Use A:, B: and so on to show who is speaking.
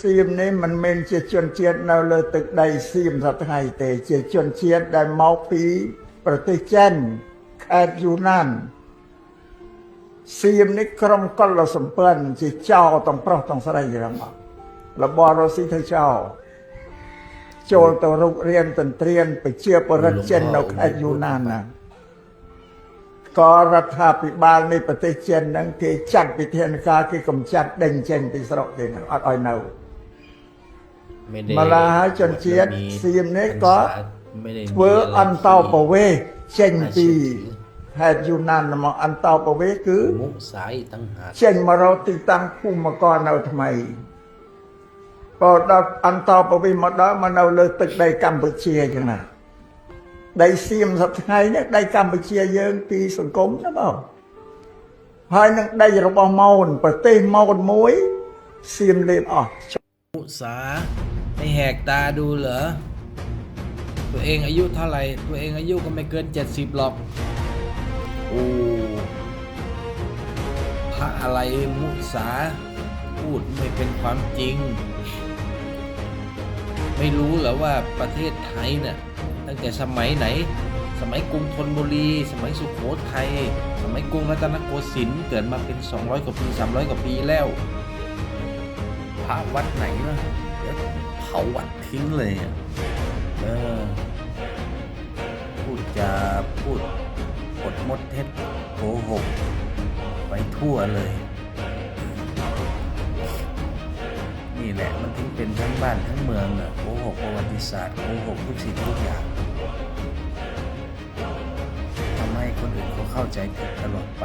A: ซีมนี้มันเป็นเจชนเชียดเราเลยตึกใดซีมสัตไทยแต่เจชนเชียดได้เมาปีประเทศเจนแคดยูนันซีมนี้กรมก็เราสมเปิลจีเจ้าต้องปรอกต้องสลายอย่างมาแล้วบอเราสิทเจ้าโจลตัวรุกเรียนตันเรียนไปเชื่อประเจนเราแคดยูนันนะก็รัฐาภิบาลในประเทศเจนนั้นที่จัดพิธีการที่กำจัดเด่นเจนที่สระเด่นอัดอ้อยเนามาลาจนเชียดซีมนี้ก็เวอร์อันเตาปเวเจนปีแฮดยูนันมาอันเตาปเวคือ
B: มุสายตั้งหาก
A: เช่นมาเราติดตั้งภูมิกรเอาทำไมพอเราอันเตาปเวมาได้มาเอาเลยตึกในกัมพูชีจังนะได้ซีมสัตไทยเนี่ยได้กัมพูชีเยอะปีสังคมนะเปล่าภายในได้ระบบเมาส์ประเทศเมาส์มวยซีมเล่นออก
B: มุสาไม่แหกตาดูเหรอตัวเองอายุเท่าไหร่ตัวเองอายุก็ไม่เกิน70หรอกโอ้พระอะไรมุสาพูดไม่เป็นความจริงไม่รู้เหรอว่าประเทศไทยเนี่ยตั้งแต่สมัยไหนสมัยกรุงธนบุรีสมัยสุโขทัยสมัยกรุงรัตนโกสินทร์เกิดมาเป็น200กว่าปี300กว่าปีแล้วพระวัดไหนวะเดี๋ยวเผาวัดทิ้งเลยพูดจาพูดอดมดเท็จโกหกไปทั่วเลยนี่แหละมันถึงเป็นทั้งบ้านทั้งเมืองอ่ะโกหกประวัติศาสตร์โกหกทุกสิ่งทุกอย่างทำให้คนอื่นเขาเข้าใจผิดตลอดไป